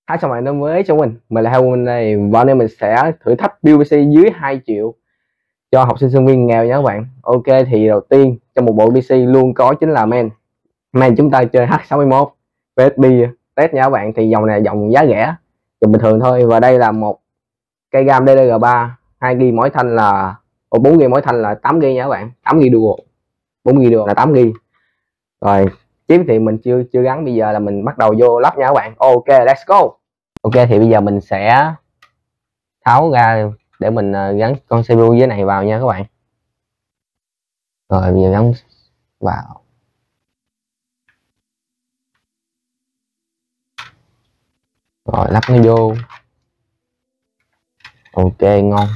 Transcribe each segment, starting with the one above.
Hi, chào bạn năm mới cho mình là Hồng này, và hôm nay mình sẽ thử thách PVC dưới 2 triệu cho học sinh sinh viên nghèo nha các bạn. Ok, thì đầu tiên trong một bộ PC luôn có chính là main chúng ta chơi H61 PSP test nha các bạn. Thì dòng này dòng giá rẻ, dòng bình thường thôi, và đây là một cây gam DDR3 2GB mỗi thanh là 4GB mỗi thanh là 8GB nha các bạn. 8GB dual, 4GB dual là 8GB. Rồi tiếp thì mình chưa gắn, bây giờ là mình bắt đầu vô lắp nha các bạn. Ok, let's go. Ok, thì bây giờ mình sẽ tháo ra để mình gắn con CPU dưới này vào nha các bạn. Rồi bây giờ gắn vào. Rồi lắp nó vô. Ok, ngon.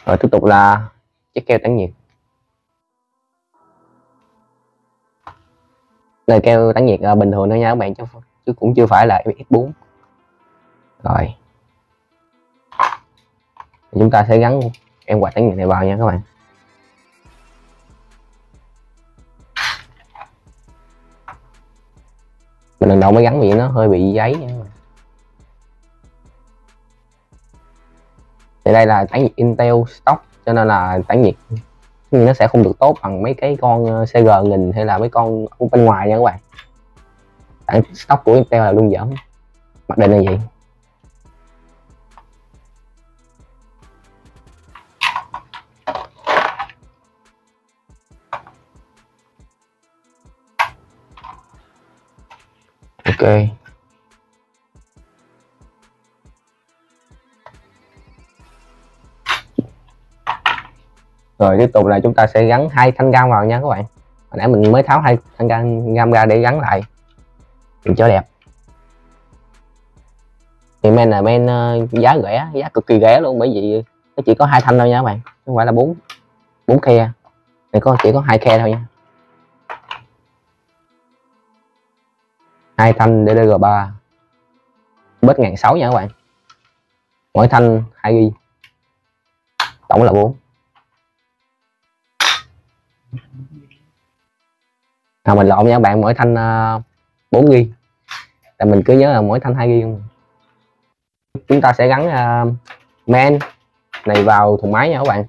Rồi tiếp tục là chiếc keo tản nhiệt. Đây keo tản nhiệt bình thường thôi nha các bạn, chứ cũng chưa phải là X4. Rồi chúng ta sẽ gắn em quạt tản nhiệt này vào nha các bạn. Mình lần đầu mới gắn vì nó hơi bị giấy nha. Thì đây là tản nhiệt Intel stock, cho nên là tản nhiệt nhưng nó sẽ không được tốt bằng mấy cái con CG 1000 hay là mấy con bên ngoài nha các bạn. Tản stock của Intel là luôn dởm, mặc định là vậy. Ok, rồi tiếp tục là chúng ta sẽ gắn 2 thanh gam vào nha các bạn. Hồi nãy mình mới tháo 2 thanh gam ra để gắn lại cho đẹp. Thì main là main giá rẻ, giá cực kỳ rẻ luôn, bởi vì nó chỉ có 2 thanh thôi nha các bạn, không phải là 4 khe. Này chỉ có 2 khe thôi nha. 2 thanh DDR3 bớt 1600 nha các bạn. Mỗi thanh 2GB, tổng là 4. Mình lộn nha các bạn, mỗi thanh 4GB. Tại mình cứ nhớ là mỗi thanh 2GB. Chúng ta sẽ gắn main này vào thùng máy nha các bạn.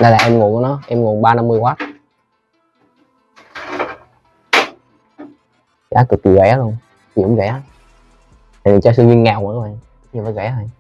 Đây là em nguồn của nó, em nguồn 350W. Giá cực kỳ rẻ luôn, gì cũng rẻ. Thì cho sinh viên nghèo mà các bạn, nhưng phải rẻ thôi.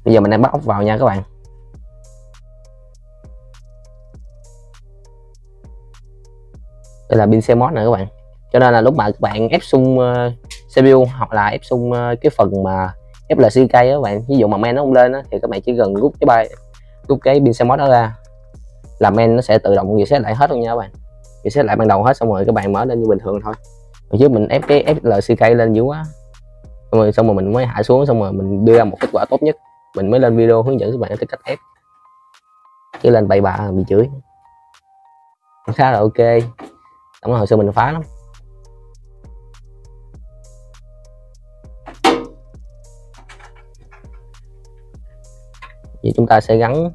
Bây giờ mình đang bắt ốc vào nha các bạn. Đây là pin CMOS nè các bạn, cho nên là lúc mà các bạn ép xung CPU hoặc là ép xung cái phần mà FLCK á các bạn, ví dụ mà main nó không lên á, thì các bạn chỉ cần rút cái pin CMOS đó ra là main nó sẽ tự động reset lại hết luôn nha các bạn. Reset lại ban đầu hết, xong rồi các bạn mở lên như bình thường thôi. Hồi trước mình ép cái FLCK lên dữ quá, xong rồi mình mới hạ xuống, xong rồi mình đưa ra một kết quả tốt nhất, mình mới lên video hướng dẫn các bạn cái cách ép, chứ lên bậy bạ bị chửi. Khá là ok, tổng hồi xưa mình phá lắm. Vậy chúng ta sẽ gắn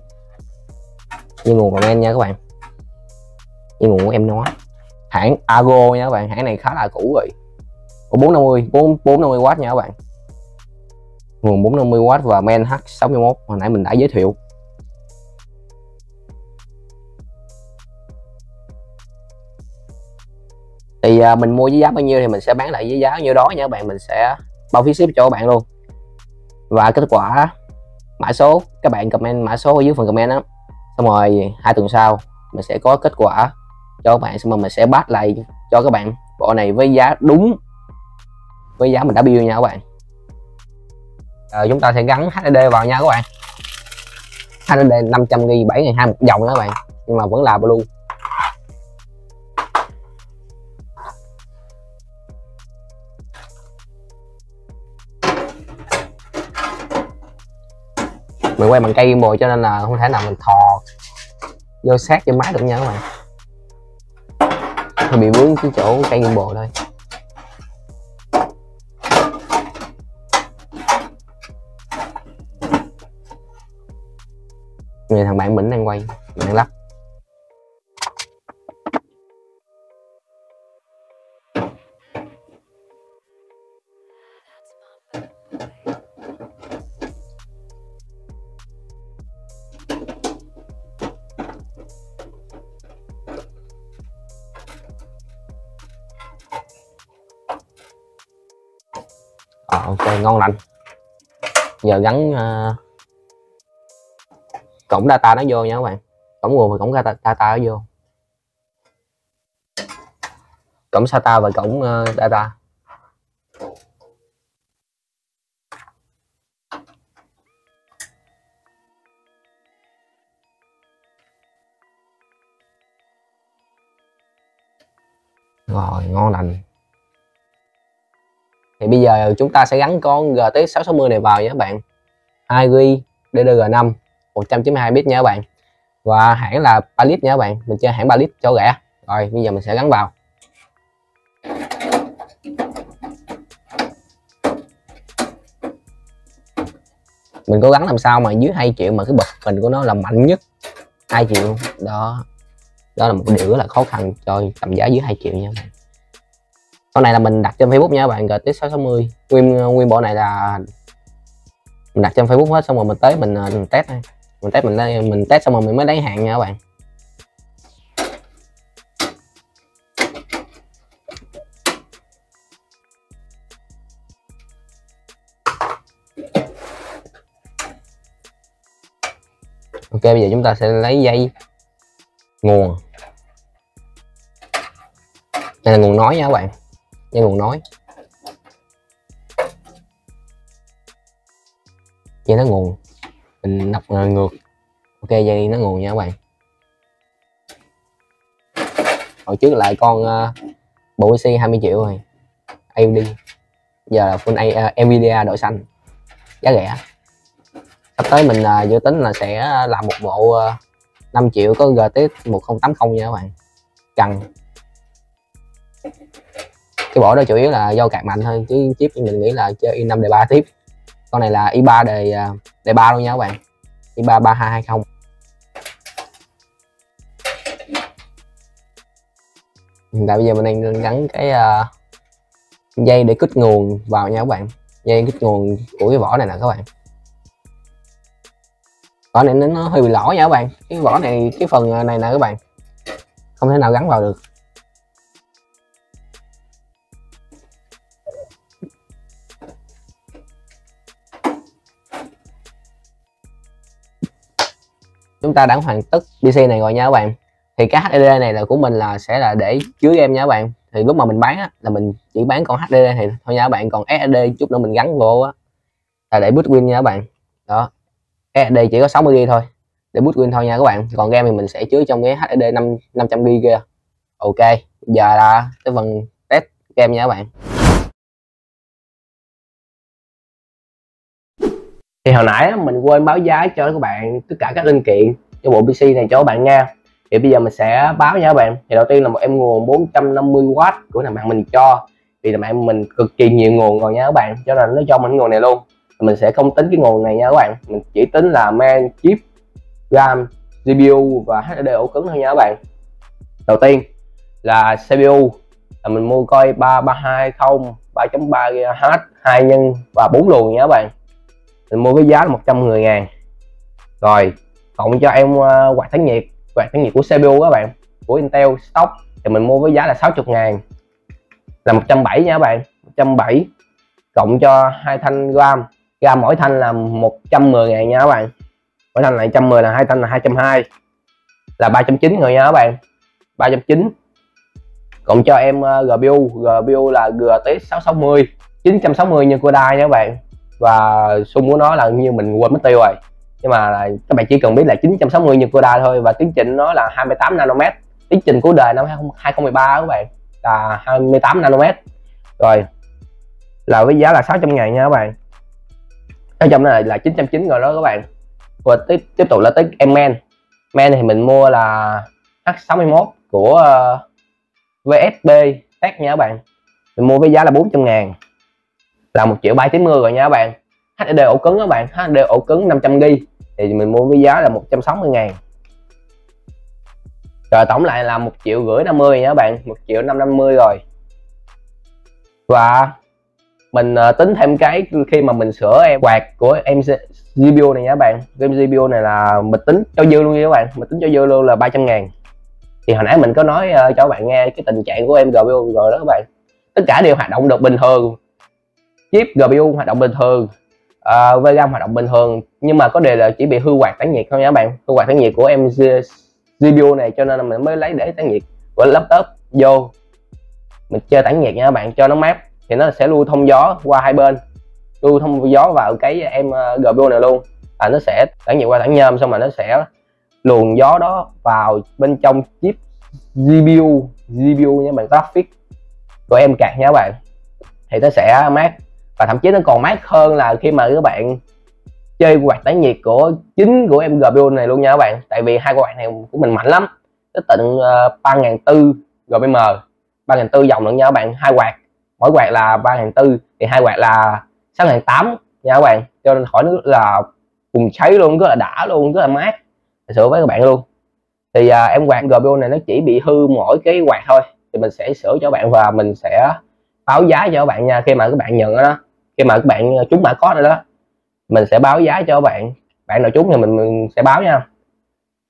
như nguồn của main nha các bạn, như nguồn của em nó hãng Argo nha các bạn. Hãng này khá là cũ rồi, có 450W nha các bạn, nguồn 450W và main H61 hồi nãy mình đã giới thiệu. Thì mình mua với giá bao nhiêu thì mình sẽ bán lại với giá nhiêu đó nha các bạn, mình sẽ bao phí ship cho các bạn luôn. Và kết quả mã số các bạn comment mã số ở dưới phần comment đó, xong rồi 2 tuần sau mình sẽ có kết quả cho các bạn, xong rồi mình sẽ bắt lại cho các bạn bộ này với giá đúng với giá mình đã build nha các bạn. Chúng ta sẽ gắn HDD vào nha các bạn. HDD 500GB 7.200 một dòng đó các bạn, nhưng mà vẫn là blue. Mình quay bằng cây gimbal cho nên là không thể nào mình thò vô sát trên máy được nha các bạn, hơi bị vướng cái chỗ cây gimbal thôi. Người thằng bạn mình đang quay, mình đang lắp. Ok, ngon lành. Giờ gắn cổng data nó vô nha các bạn, cổng nguồn và cổng data nó vô, cổng SATA và cổng data. Rồi, ngon lành. Thì bây giờ chúng ta sẽ gắn con GTX 660 này vào nha các bạn. 2GB DDR5 192 bit nha các bạn. Và hãng là Palit nha các bạn. Mình chơi hãng Palit cho rẻ. Rồi bây giờ mình sẽ gắn vào. Mình cố gắng làm sao mà dưới 2 triệu mà cái bật hình của nó là mạnh nhất 2 triệu. Đó là một điều rất là khó khăn cho tầm giá dưới 2 triệu nha các bạn. Con này là mình đặt trên Facebook nha các bạn, GTX 660 nguyên bộ này là mình đặt trên Facebook hết, xong rồi mình tới mình test thôi. Mình test xong rồi mình mới lấy hàng nha các bạn. Ok, bây giờ chúng ta sẽ lấy dây nguồn. Đây là nguồn nói nha các bạn, dây nguồn nói. Dây nó nguồn, mình đọc ngược. Ok, dây nó nguồn nha các bạn. Hồi trước lại con bộ PC 20 triệu rồi, AMD. Giờ là full Nvidia độ xanh, giá rẻ. Sắp tới mình dự tính là sẽ làm một bộ 5 triệu có GTX 1080 nha các bạn, cần. Cái bộ đó chủ yếu là do card mạnh thôi, chứ chip mình nghĩ là chơi i5 đề 3 tiếp. Con này là i3 đề 3 luôn nha các bạn, i3 3220. Hiện tại bây giờ mình đang gắn cái dây để kích nguồn vào nha các bạn, dây kích nguồn của cái vỏ này nè các bạn. Vỏ này nó hơi bị lỗi nha các bạn, cái vỏ này, cái phần này nè các bạn, không thể nào gắn vào được. Chúng ta đã hoàn tất PC này rồi nha các bạn. Thì cái HDD này là của mình là sẽ là để chứa game nha các bạn. Thì lúc mà mình bán á, là mình chỉ bán con HDD này thôi nha các bạn, còn SSD chút nữa mình gắn vô á là để boot win nha các bạn. Đó, SSD chỉ có 60GB thôi để boot win thôi nha các bạn, còn game thì mình sẽ chứa trong cái HDD 500GB kia. Ok, giờ là cái phần test game nha các bạn. Thì hồi nãy mình quên báo giá cho các bạn tất cả các linh kiện cho bộ PC này cho các bạn nha. Thì bây giờ mình sẽ báo nha các bạn. Thì đầu tiên là một em nguồn 450W của thằng bạn mình cho. Vì thằng bạn mình cực kỳ nhiều nguồn rồi nha các bạn, cho nên nó cho mình nguồn này luôn. Mình sẽ không tính cái nguồn này nha các bạn, mình chỉ tính là main, chip, RAM, GPU và HDD ổ cứng thôi nha các bạn. Đầu tiên là CPU là mình mua coi 3320 3.3 GHz 2 nhân và 4 luồng nha các bạn. Mình mua với giá là 110.000. Rồi cộng cho em quạt tản nhiệt của CPU các bạn, của Intel stock thì mình mua với giá là 60.000, là 170 nha các bạn. 170 cộng cho 2 thanh RAM Ra mỗi thanh là 110.000 nha các bạn. Mỗi thanh là 110, là hai thanh là 220, là 390 rồi nha các bạn. 390 cộng cho em GPU là GTX 660 960 như của Dai nha các bạn. Và xung của nó là như mình quên mất tiêu rồi, nhưng mà các bạn chỉ cần biết là 960 như của Dai thôi. Và tiến trình nó là 28 nanomet, tiến trình của đời năm 2013 các bạn là 28 nanomet. Rồi là với giá là 600.000 nha các bạn. Ở trong này là 990 rồi đó các bạn. Và tiếp tục là tới em men thì mình mua là H61 của VSB Tech nha các bạn. Mình mua với giá là 400.000, là 1.790.000 rồi nha các bạn. HDD ổ cứng các bạn, HDD ổ cứng 500GB thì mình mua với giá là 160.000. Rồi tổng lại là 1.550.000 nha các bạn, 1.550.000 rồi. Và mình tính thêm cái khi mà mình sửa em quạt của em GPU này nha các bạn. Game GPU này là mình tính cho dư luôn nha các bạn, mình tính cho dư luôn là 300.000. Thì hồi nãy mình có nói cho các bạn nghe cái tình trạng của em GPU rồi đó các bạn. Tất cả đều hoạt động được bình thường, chip GPU hoạt động bình thường, VRAM hoạt động bình thường, nhưng mà có điều là chỉ bị hư quạt tản nhiệt thôi nha các bạn. Hư quạt tản nhiệt của em GPU này, cho nên là mình mới lấy để tản nhiệt của laptop vô mình chơi tản nhiệt nha các bạn, cho nó mát. Thì nó sẽ lưu thông gió qua hai bên, lưu thông gió vào cái em GPU này luôn, nó sẽ tản nhiệt qua tản nhôm, xong rồi nó sẽ luồng gió đó vào bên trong chip GPU nha bạn, graphic của em card nha các bạn, thì nó sẽ mát. Và thậm chí nó còn mát hơn là khi mà các bạn chơi quạt tản nhiệt của chính của em GPU này luôn nha các bạn. Tại vì hai quạt này của mình mạnh lắm, tới tận 3.400 GPM, 3.400 dòng luôn nha các bạn. Hai quạt, mỗi quạt là 3.400 thì hai quạt là 6.800 nha các bạn, cho nên khỏi nước là cùng cháy luôn, rất là đã luôn, rất là mát. Sửa với các bạn luôn. Thì em quạt GPU này nó chỉ bị hư mỗi cái quạt thôi, thì mình sẽ sửa cho bạn và mình sẽ báo giá cho các bạn nha. Khi mà các bạn nhận đó, khi mà các bạn trúng mã code rồi đó, mình sẽ báo giá cho các bạn. Bạn nào trúng thì mình sẽ báo nha.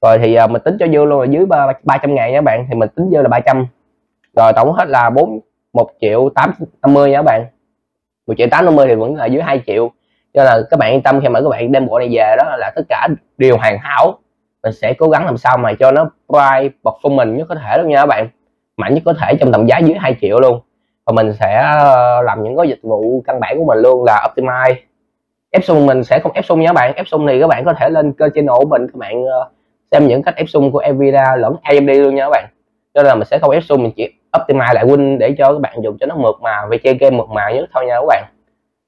Rồi thì mình tính cho dư luôn là dưới 300.000 nha các bạn, thì mình tính dư là 300. Rồi tổng hết là 1.850.000 nha các bạn. 1.850.000 thì vẫn là dưới 2 triệu, cho là các bạn yên tâm. Khi mà các bạn đem bộ này về đó là tất cả đều hoàn hảo. Mình sẽ cố gắng làm sao mà cho nó price performance nhất có thể luôn nha các bạn, mạnh nhất có thể trong tầm giá dưới 2 triệu luôn. Và mình sẽ làm những gói dịch vụ căn bản của mình luôn là optimize. Ép xung mình sẽ không ép xung nha các bạn. Ép xung thì các bạn có thể lên kênh channel của mình, các bạn xem những cách ép xung của Nvidia lẫn AMD luôn nha các bạn. Cho nên là mình sẽ không ép xung, mình chỉ optimize lại win để cho các bạn dùng cho nó mượt mà, về chơi game mượt mà nhất thôi nha các bạn.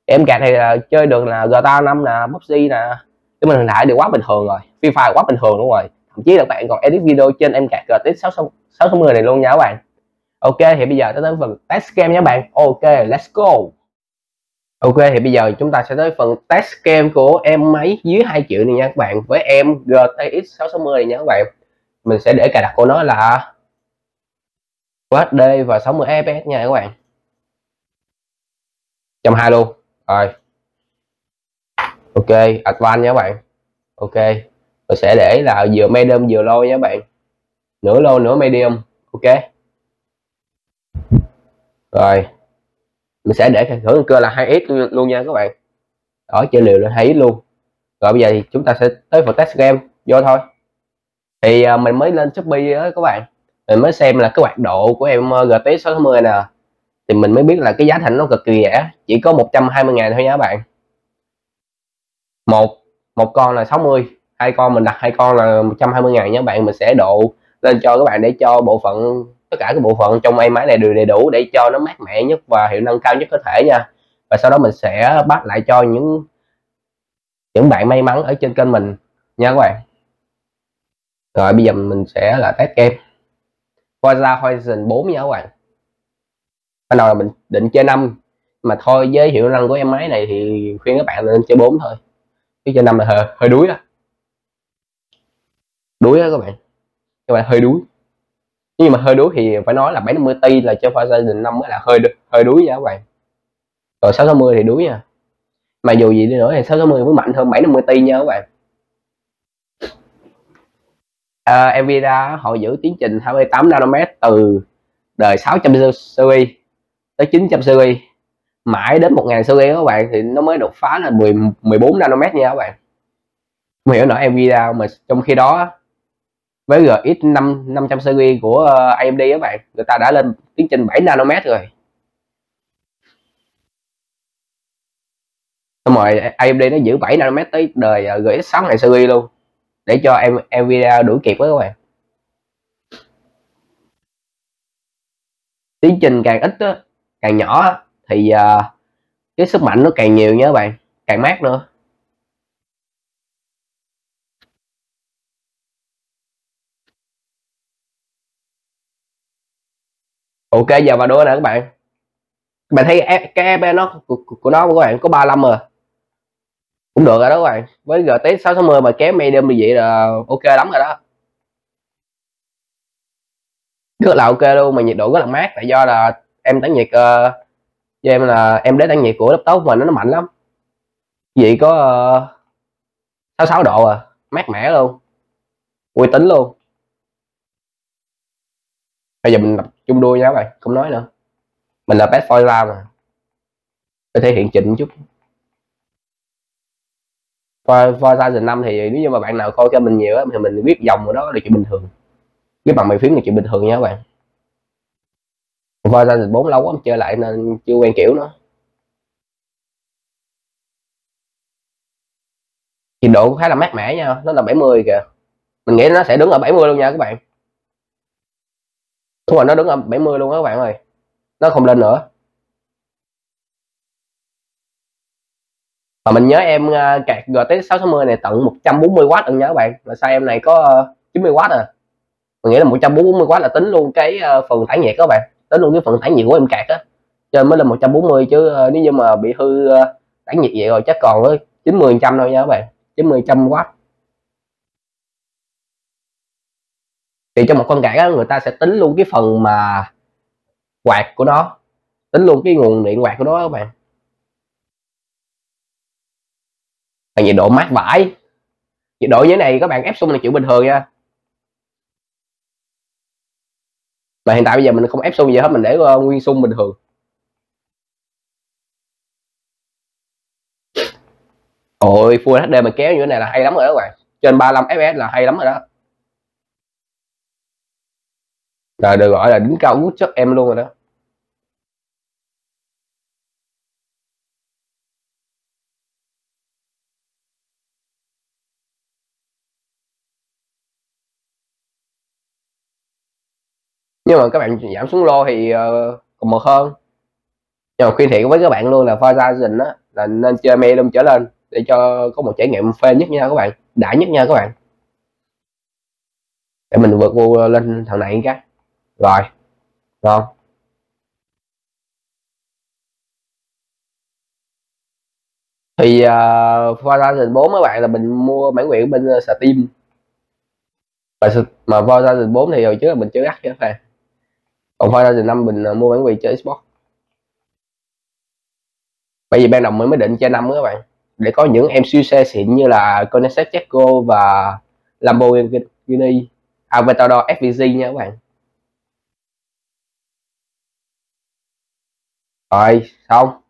Em card thì chơi được là GTA 5 nè, PUBG nè, cái mình hiện tại đều quá bình thường rồi, Free Fire quá bình thường luôn rồi. Thậm chí là các bạn còn edit video trên em card GTX 660 này luôn nha các bạn. Ok, thì bây giờ tới phần test game nha các bạn. Ok, let's go. Ok, thì bây giờ chúng ta sẽ tới phần test game của em máy dưới 2 triệu này nha các bạn, với em GTX 660 này nha các bạn. Mình sẽ để cài đặt của nó là UHD và 60 fps nha các bạn, 120 luôn. Rồi ok, advanced nha các bạn. Ok, tôi sẽ để là vừa medium vừa low nha các bạn, nửa low nửa medium. Ok, rồi mình sẽ để thử cơ là 2x luôn nha các bạn, ở chơi liều lên 2x luôn. Rồi bây giờ thì chúng ta sẽ tới phần test game vô thôi. Thì mình mới lên Shopee đó các bạn, mình mới xem là cái hoạt độ của em GTX 660 nè, thì mình mới biết là cái giá thành nó cực kỳ rẻ, chỉ có 120.000 thôi nha các bạn. Một con là 60, hai con mình đặt hai con là 120.000 nha các bạn. Mình sẽ độ lên cho các bạn để cho bộ phận, tất cả các bộ phận trong em máy này đều đầy đủ để cho nó mát mẻ nhất và hiệu năng cao nhất có thể nha. Và sau đó mình sẽ bắt lại cho những bạn may mắn ở trên kênh mình nha các bạn. Rồi bây giờ mình sẽ là test game Forza Horizon 4 nha các bạn. Ban đầu là mình định chơi 5, mà thôi với hiệu năng của em máy này thì khuyên các bạn nên chơi 4 thôi, chứ chơi 5 là hơi đuối đó. Đuối đó các bạn hơi đuối. Nhưng mà hơi đuối thì phải nói là 750 Ti là chơi Forza Horizon 5 mới là hơi đuối nha các bạn. Rồi 660 thì đuối nha. Mà dù gì đi nữa thì 660 mới mạnh hơn 750 Ti nha các bạn. Nvidia họ giữ tiến trình 28 nanomet từ đời 600 series tới 900 series, mãi đến 1000 series các bạn thì nó mới đột phá là 14 nanomet nha các bạn. Không hiểu nổi Nvidia mà trong khi đó với GX 500 series của AMD các bạn, người ta đã lên tiến trình 7 nanomet rồi. Xong rồi AMD nó giữ 7 nanomet tới đời GX 6000 series luôn để cho Nvidia đuổi kịp với các bạn. Tiến trình càng ít đó, càng nhỏ thì cái sức mạnh nó càng nhiều nha các bạn, càng mát nữa. Ok, giờ vào đua nè các bạn. Các bạn thấy cái FP nó của nó các bạn có 35 rồi, cũng được rồi đó các bạn. Với GTX 660 mà kéo medium như vậy là ok lắm rồi đó, rất là ok luôn. Mà nhiệt độ rất là mát, tại do là em tản nhiệt cho em là em để tản nhiệt của laptop mà nó mạnh lắm, vậy có 66 độ à, mát mẻ luôn, uy tín luôn. Bây giờ mình tập trung đua nha các bạn, không nói nữa, mình là best for round mà, phải thể hiện chỉnh chút. Forza 5 thì nếu như mà bạn nào coi cho mình nhiều á thì mình viết dòng của đó là chuyện bình thường, viết bằng bàn phím là chuyện bình thường nha các bạn. Forza 4 lâu lắm chơi lại nên chưa quen kiểu nữa. Nhiệt độ khá là mát mẻ nha, nó là 70 kìa, mình nghĩ nó sẽ đứng ở 70 luôn nha các bạn. Đúng rồi, nó đứng ở 70 luôn đó các bạn ơi, nó không lên nữa. Mà mình nhớ em card GTX 660 này tận 140W luôn nha các bạn, mà sao em này có 90W à. Mình nghĩ là 140W là tính luôn cái phần tản nhiệt các bạn, tính luôn cái phần tản nhiệt của em card á, cho nên mới lên 140, chứ nếu như mà bị hư tản nhiệt vậy rồi chắc còn với 90% thôi nha các bạn, 90W. Thì trong một con card á người ta sẽ tính luôn cái phần mà quạt của nó, tính luôn cái nguồn điện quạt của nó các bạn. Và nhiệt độ mát vãi, nhiệt độ như thế này các bạn ép xung là chuyện bình thường nha. Mà hiện tại bây giờ mình không ép xung gì hết, mình để nguyên xung bình thường. Ôi Full HD mà kéo như thế này là hay lắm rồi đó các bạn, trên 35 fps là hay lắm rồi đó. Rồi được gọi là đỉnh cao út chất em luôn rồi đó. Nhưng mà các bạn giảm xuống lô thì còn một hơn. Nhưng mà khuyên thiện với các bạn luôn là Forza á là nên chơi medium trở lên để cho có một trải nghiệm phê nhất nha các bạn, đã nhất nha các bạn. Để mình vượt vô lên thằng này cái rồi ngon. Thì Forza 4 các bạn là mình mua bản quyền bên Steam, mà Forza 4 thì hồi trước là mình chưa gắt chứ phải. Còn Forza 5 mình mua bản quyền chơi Xbox, bởi vì ban đầu mới định chơi 5 các bạn, để có những em siêu xe xịn như là Koenigsegg Checo và Lamborghini Aventador FVG nha các bạn. Rồi xong,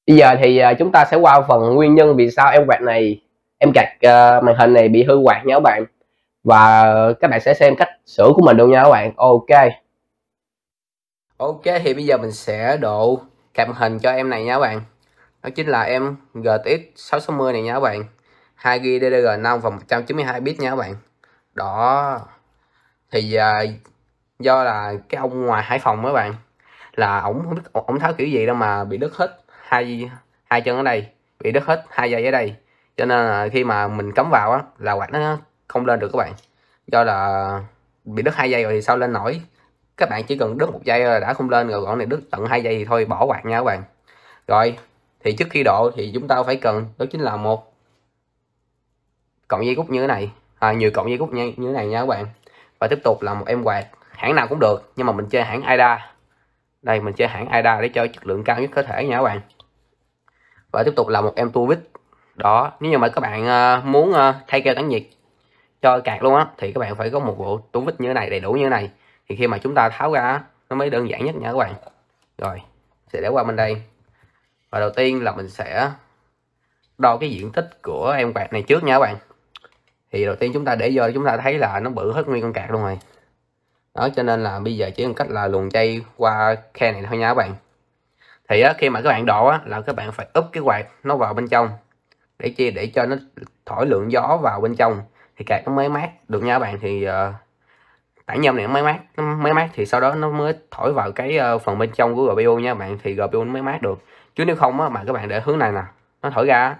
bây giờ thì chúng ta sẽ qua phần nguyên nhân vì sao em quạt này, em card màn hình này bị hư quạt nha các bạn, và các bạn sẽ xem cách sửa của mình luôn nha các bạn. Ok thì bây giờ mình sẽ độ card màn hình cho em này nha các bạn, đó chính là em GTX 660 này nha các bạn, 2GB DDR5 và 192 bit nha các bạn. Đó thì do là cái ông ngoài Hải Phòng các bạn, là ổng không biết ổng tháo kiểu gì đâu mà bị đứt hết hai chân ở đây, bị đứt hết 2 dây ở đây, cho nên là khi mà mình cắm vào á là quạt nó không lên được các bạn, do là bị đứt 2 dây rồi thì sao lên nổi. Các bạn chỉ cần đứt 1 dây là đã không lên rồi, còn này đứt tận 2 dây thì thôi bỏ quạt nha các bạn. Rồi thì trước khi độ thì chúng ta phải cần đó chính là một cọng dây cút như thế này, nhiều cọng dây cút như thế này nha các bạn, và tiếp tục là một em quạt hãng nào cũng được, nhưng mà mình chơi hãng AIDA. Đây mình chơi hãng AIDA để cho chất lượng cao nhất có thể nha các bạn. Và tiếp tục là một em tua vít. Đó, nếu như mà các bạn muốn thay keo tản nhiệt cho card luôn á thì các bạn phải có một bộ tua vít như thế này, đầy đủ như thế này, thì khi mà chúng ta tháo ra nó mới đơn giản nhất nha các bạn. Rồi sẽ để qua bên đây. Và đầu tiên là mình sẽ đo cái diện tích của em quạt này trước nha các bạn. Thì đầu tiên chúng ta để vô chúng ta thấy là nó bự hết nguyên con cạc luôn rồi. Đó, cho nên là bây giờ chỉ có cách là luồn dây qua khe này thôi nha các bạn. Thì á, khi mà các bạn độ á, là các bạn phải úp cái quạt nó vào bên trong để chi, để cho nó thổi lượng gió vào bên trong thì cạc nó mới mát được nha các bạn. Thì tản nhôm này nó mới mát thì sau đó nó mới thổi vào cái phần bên trong của GPU nha các bạn, thì GPU nó mới mát được. Chứ nếu không á, mà các bạn để hướng này nè, nó thổi ra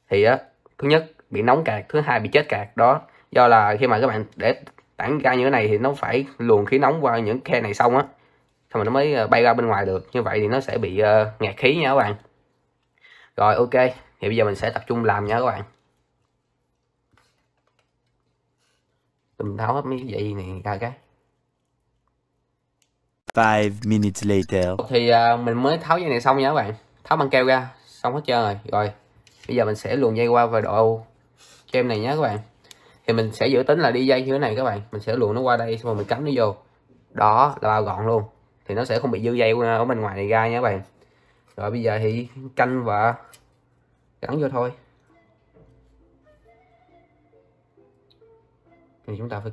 thì á, thứ nhất bị nóng cạc, thứ hai bị chết cạc. Đó, do là khi mà các bạn để tản ra như thế này thì nó phải luồn khí nóng qua những khe này xong á, xong rồi nó mới bay ra bên ngoài được. Như vậy thì nó sẽ bị ngạt khí nha các bạn. Rồi ok, thì bây giờ mình sẽ tập trung làm nha các bạn. Mình tháo hết mấy dây này ra cái. 5 minutes later. Thì mình mới tháo dây này xong nha các bạn, tháo băng keo ra xong hết trơn rồi. Rồi bây giờ mình sẽ luồn dây qua và độ cho em này nhé các bạn. Thì mình sẽ dự tính là đi dây như thế này các bạn, mình sẽ luồn nó qua đây xong rồi mình cắm nó vô. Đó là bao gọn luôn, thì nó sẽ không bị dư dây ở bên ngoài này ra nha các bạn. Rồi bây giờ thì canh và gắn vô thôi. Thì chúng ta phải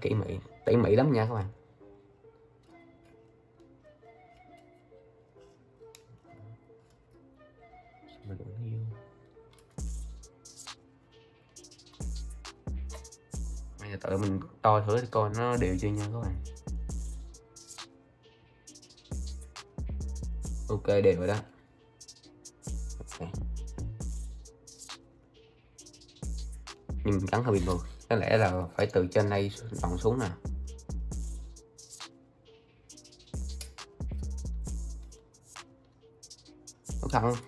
tỉ mỉ lắm nha các bạn. Bây giờ tự mình đo thử thì coi nó đều chưa nha các bạn. Ok, đều rồi đó. Okay. Nhưng mình gắn hơi bị mượt, có lẽ là phải từ trên đây vòng xuống nè.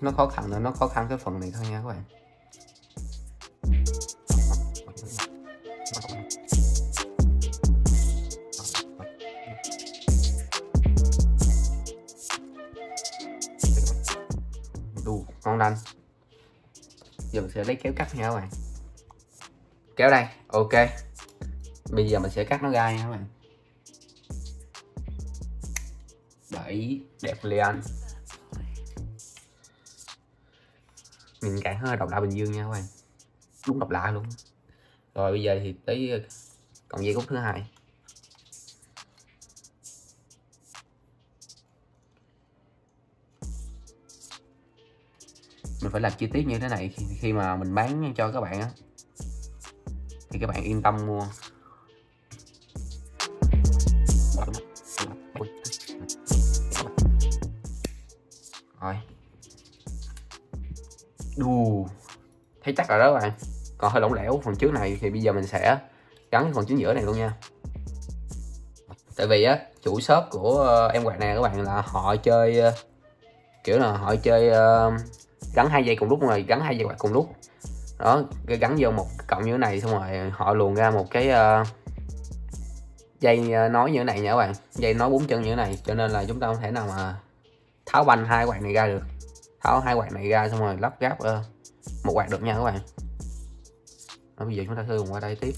Nó khó khăn nữa, nó khó khăn cái phần này thôi nha các bạn. Ngon lành. Giờ mình sẽ lấy kéo cắt nha các bạn. Kéo đây, ok. Bây giờ mình sẽ cắt nó ra nha các bạn. Đẩy đẹp liền. Nhìn cạn hơi độc lạ Bình Dương nha các bạn. Đúng độc lạ luôn. Rồi bây giờ thì tới cọng dây cúc thứ hai. Mình phải làm chi tiết như thế này khi mà mình bán cho các bạn á, thì các bạn yên tâm mua. Rồi. Đù. Thấy chắc rồi đó các bạn. Còn hơi lỏng lẻo phần trước này thì bây giờ mình sẽ gắn cái phần chính giữa này luôn nha. Tại vì á, chủ shop của em quạt này các bạn là họ chơi kiểu là họ chơi gắn 2 dây cùng lúc, rồi gắn 2 dây quạt cùng lúc. Đó, cái gắn vô một cọng như thế này xong rồi họ luồn ra một cái dây nối như thế này nha các bạn, dây nối 4 chân như thế này, cho nên là chúng ta không thể nào mà tháo banh 2 quạt này ra được. Tháo 2 quạt này ra xong rồi lắp ráp một quạt được nha các bạn. Đó, bây giờ chúng ta sẽ dùng qua đây tiếp.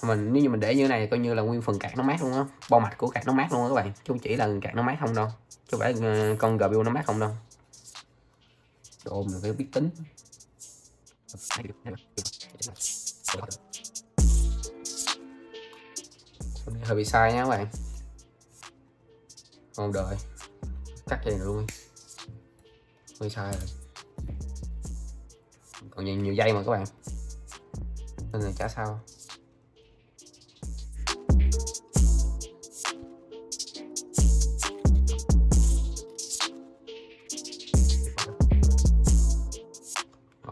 Nếu như mình để như thế này coi như là nguyên phần cạc nó mát luôn á, bo mạch của cạc nó mát luôn á các bạn, chứ không chỉ là cạc nó mát không đâu, chứ không phải con GPU nó mát không đâu. Đồ mình phải biết tính. Hơi bị sai nha các bạn. Không đợi cắt dây này luôn, hơi sai rồi. Còn nhiều dây mà các bạn, nên là chả sao.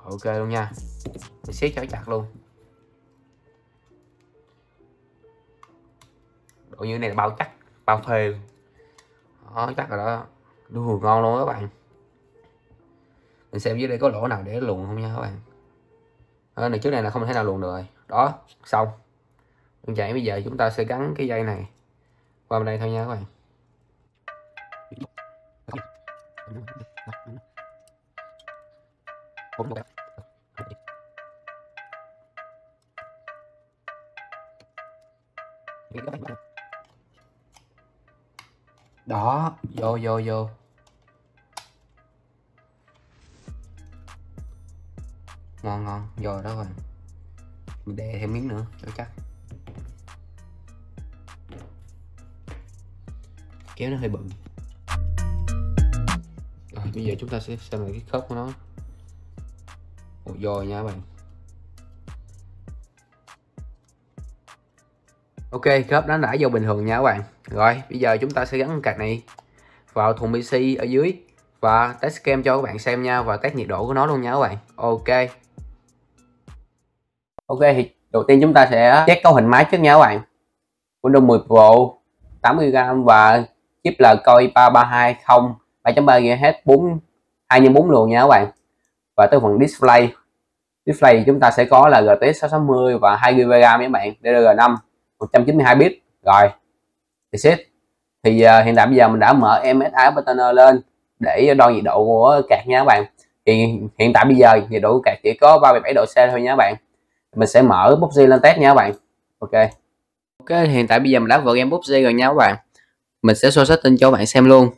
Ok luôn nha, mình siết cho chặt luôn. Độ như này là bao chắc, bao phê luôn. Đó, chắc rồi đó. Đùa ngon luôn các bạn. Mình xem dưới đây có lỗ nào để luồn không nha các bạn. Này trước này là không thể nào luồn được rồi. Đó, xong. Đơn giản bây giờ chúng ta sẽ gắn cái dây này qua bên đây thôi nha các bạn. Đó, vô vô vô. Ngon ngon, vô đó rồi. Mình đè thêm miếng nữa cho chắc. Kéo nó hơi bự. Rồi bây giờ chúng ta sẽ xem lại cái khớp của nó. Ồ, rồi nha các bạn. Ok, khớp nó đã vô bình thường nha các bạn. Rồi bây giờ chúng ta sẽ gắn card này vào thùng PC ở dưới và test cam cho các bạn xem nha, và test nhiệt độ của nó luôn nha các bạn. Ok. Ok, thì đầu tiên chúng ta sẽ check cấu hình máy trước nha các bạn. Windows 10 Pro 80GB và chip là Core i3 320 3.3 GHz 2x4 luôn nha các bạn. Và tới phần display chúng ta sẽ có là GTX 660 và 2GB RAM nha các bạn, DDR5 192 bit. Rồi thì hiện tại bây giờ mình đã mở MSI Patterner lên để đo nhiệt độ của card nha các bạn. Thì hiện tại bây giờ nhiệt độ của card chỉ có 37 độ C thôi nha các bạn. Mình sẽ mở PUBG lên test nha các bạn. Ok, hiện tại bây giờ mình đã vào game PUBG rồi nha các bạn. Mình sẽ show setting cho các bạn xem luôn.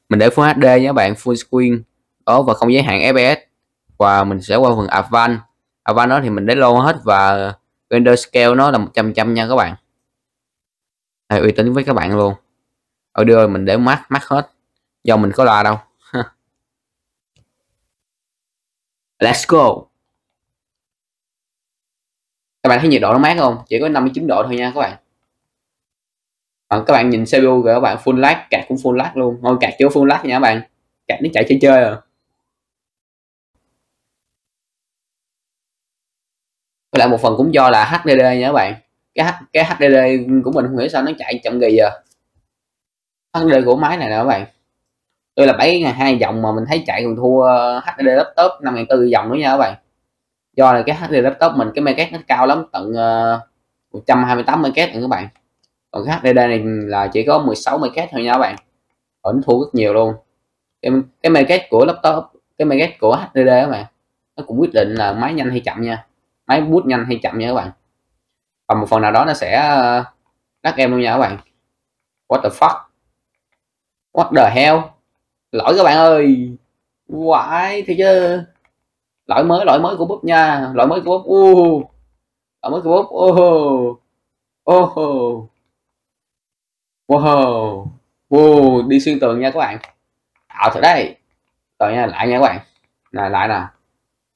Mình để Full HD nha các bạn, full screen đó, và không giới hạn FPS. Và mình sẽ qua phần Advanced đó thì mình để low hết, và render scale nó là 100% nha các bạn. Hay uy tín với các bạn luôn. Audio mình để max hết, do mình có loa đâu. Let's go. Các bạn thấy nhiệt độ nó mát không? Chỉ có 59 độ thôi nha các bạn. Các bạn nhìn CPU rồi các bạn, full lag, card cũng full lag luôn. Thôi card chưa full lag nha các bạn, card nó chạy chơi à. Với lại một phần cũng do là HDD nha các bạn. Cái HDD của mình không hiểu sao nó chạy chậm gì giờ. HDD của máy này nè các bạn, tôi là 7.200 dòng mà mình thấy chạy còn thua HDD laptop 5.400 dòng nữa nha các bạn. Do là cái HDD laptop mình cái MHz nó cao lắm, tận 128 MHz các bạn. Còn cái HDD này là chỉ có 16 MHz thôi nha các bạn. Nó thua rất nhiều luôn. Cái MHz của laptop, cái MHz của HDD các bạn, nó cũng quyết định là máy nhanh hay chậm nha, máy boot nhanh hay chậm nha các bạn. Và một phần nào đó nó sẽ đắt em luôn nha các bạn. What the fuck, what the hell, lỗi các bạn ơi, quái thì chứ. Lỗi mới của búp nha, lỗi mới của búp. Lỗi mới của búp. Wow, đi xuyên tường nha các bạn. Ảo thật đấy. Rồi nha, lại nha các bạn. Này lại nè,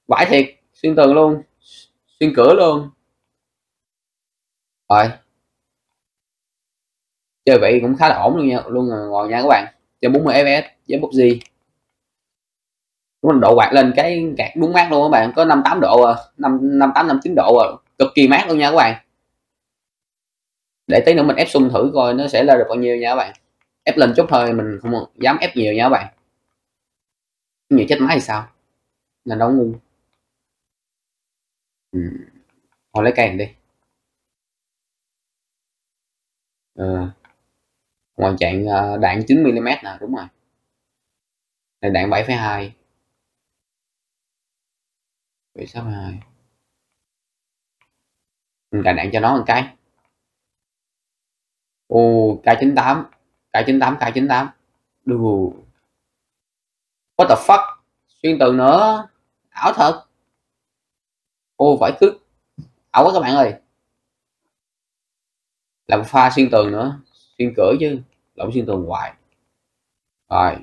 vãi thiệt, xuyên tường luôn, xuyên cửa luôn. Rồi chơi vậy cũng khá là ổn luôn nha, ngồi nha các bạn. Chơi 40 fps với PUBG. Đúng là độ quạt lên cái cạc đúng mát luôn các bạn, có 58 độ à, 59 độ à, cực kỳ mát luôn nha các bạn. Để tí nữa mình ép xung thử coi nó sẽ lên được bao nhiêu nha các bạn. Ép lên chút thôi, mình không dám ép nhiều nha các bạn, nhiều chết máy thì sao, nên đâu ngu. Thôi lấy cây này đi. Ngoài trạng đạn 9mm nè, đúng rồi, này đạn 7,2 7,62. Mình cài đạn cho nó một cái. K98 K98 đù. What the fuck, xuyên tường nữa, ảo thật. Phải cứt, ảo quá các bạn ơi. Làm pha xuyên tường nữa, xuyên cửa chứ, lộn xuyên tường hoài. Rồi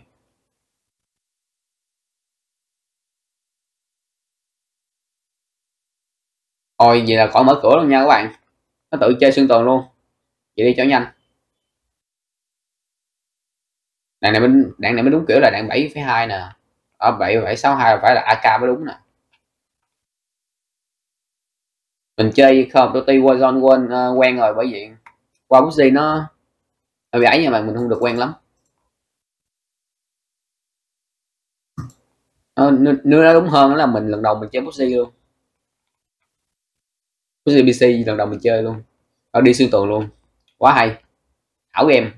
vậy là khỏi mở cửa luôn nha các bạn, nó tự chơi xuyên tường luôn. Vậy đi cho nhanh. Đạn này mới đúng kiểu là đạn 7,2 nè. 7,62 phải là AK mới đúng nè. Mình chơi Call of Duty Warzone quen rồi, bởi vì qua PUBG nó hơi ấy nhưng mà mình không được quen lắm. Nó đúng hơn là mình lần đầu mình chơi PUBG luôn, PUBG PC lần đầu mình chơi luôn, đi xuyên tường luôn, quá hay, ảo game.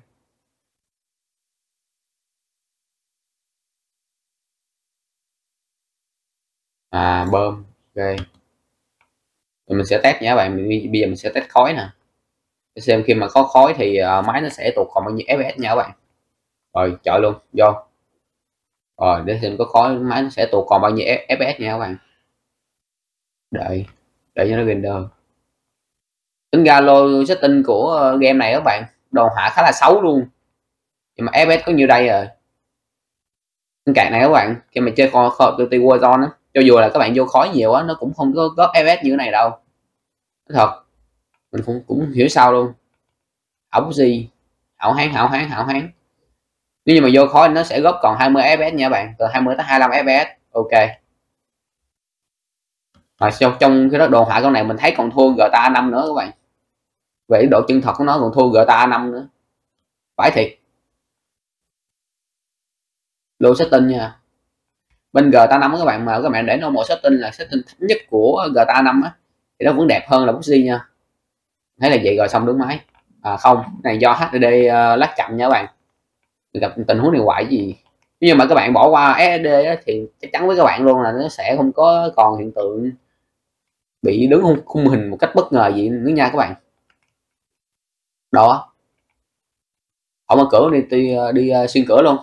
Bơm ok. Rồi mình sẽ test nha các bạn, bây giờ mình sẽ test khói nè. để xem khi mà có khói thì máy nó sẽ tụt còn bao nhiêu fps nha các bạn. Rồi chọi luôn vô. Rồi để xem có khói máy nó sẽ tụt còn bao nhiêu fps nha các bạn. Đợi cho nó render. Tính ra lô setting của game này các bạn, đồ họa khá là xấu luôn, nhưng mà fps có nhiêu đây rồi. Cạc này các bạn, khi mà chơi Call of Duty Warzone á, cho dù là các bạn vô khói nhiều á, nó cũng không có góp fps như thế này đâu. Thật, mình cũng hiểu sao luôn. Ổng gì hảo hán. Nếu như mà vô khói nó sẽ góp còn 20 fps nha bạn, từ 20 tới 25 fps. Ok. Rồi trong cái đó đồ họa con này mình thấy còn thua GTA 5 nữa các bạn. Về độ chân thật của nó còn thua GTA 5 nữa. Phải thiệt. Low setting nha. Bên GTA 5 các bạn, mà các bạn để normal setting là setting thấp nhất của GTA 5 á, thì nó vẫn đẹp hơn là PUBG nha. Thấy là vậy rồi xong đứng máy. Không, này do HDD lát chậm nha các bạn. Gặp tình huống này hoài gì. Nhưng mà các bạn bỏ qua SSD á, thì chắc chắn với các bạn luôn là nó sẽ không có còn hiện tượng bị đứng khung hình một cách bất ngờ gì nữa nha các bạn. Đó. Họ mở cửa đi xuyên cửa luôn.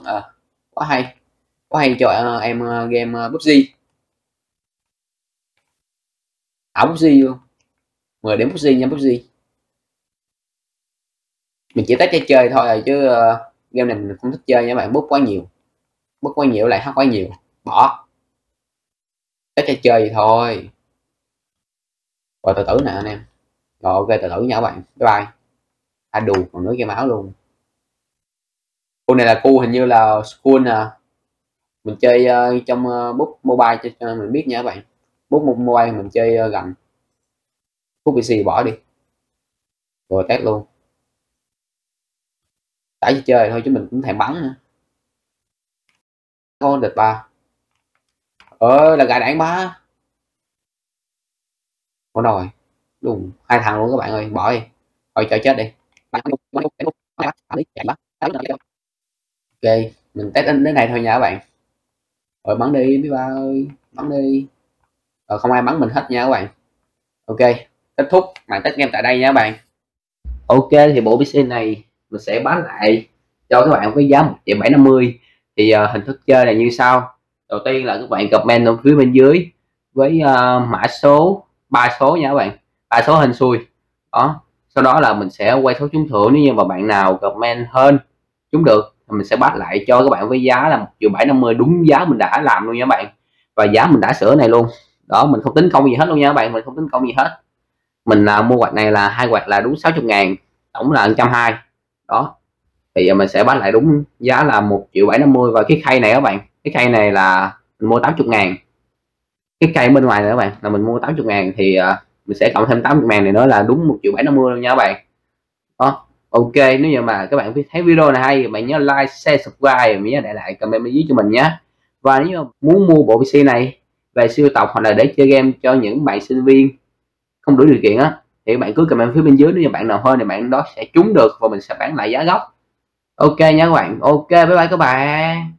Quá hay cho em game PUBG. PUBG luôn. 10 điểm PUBG nha PUBG. Mình chỉ test chơi thôi rồi chứ game này mình không thích chơi nha các bạn, bút quá nhiều lại hát quá nhiều, bỏ. Test chơi vậy thôi. Rồi tự tử nè anh em. Rồi ok, tự tử nha các bạn. Bye bye. Đù còn nữa cái máu luôn. Khu này là khu hình như là school nè. Mình chơi trong bút mobile cho mình biết nha các bạn. Bút mobile mình chơi gần. Bút PC bỏ đi. Rồi test luôn. Tải chơi thôi chứ mình cũng thèm bắn nữa. Có địch 3. Là gài đạn 3. Ủa rồi. Đúng, 2 thằng luôn các bạn ơi, bỏ đi. Thôi chơi chết đi. Ok, mình test đến này thôi nha các bạn. Rồi bắn đi mấy ba ơi, bắn đi. Rồi không ai bắn mình hết nha các bạn. Ok, kết thúc màn test game tại đây nha các bạn. Ok, thì bộ PC này mình sẽ bán lại cho các bạn với giá 1.750. Thì hình thức chơi là như sau. Đầu tiên là các bạn comment ở phía bên dưới với mã số 3 số nha các bạn, 3 số hên xui đó. Sau đó là mình sẽ quay số trúng thưởng, nếu như mà bạn nào comment hơn trúng được thì mình sẽ bắt lại cho các bạn với giá là 1.750, đúng giá mình đã làm luôn nha các bạn, và giá mình đã sửa này luôn đó. Mình không tính công gì hết luôn nha các bạn, mình không tính công gì hết. Mình mua quạt này là 2 quạt là đúng 60.000, tổng là 120 đó. Thì mình sẽ bán lại đúng giá là 1.750. Và cái khay này các bạn, cái khay này là mình mua 80.000. Cái cây bên ngoài này các bạn là mình mua 80.000, thì mình sẽ cộng thêm 80.000 này nữa là đúng 1.750 luôn nha các bạn đó. Ok, nếu như mà các bạn thấy video này hay, bạn nhớ like, share, subscribe, nhớ để lại comment bên dưới cho mình nhé. Và nếu như muốn mua bộ PC này về sưu tập hoặc là để chơi game cho những bạn sinh viên không đủ điều kiện á, thì các bạn cứ comment phía bên dưới, nếu như bạn nào hơn thì bạn đó sẽ trúng được và mình sẽ bán lại giá gốc. Ok nha các bạn. Ok, bye bye các bạn.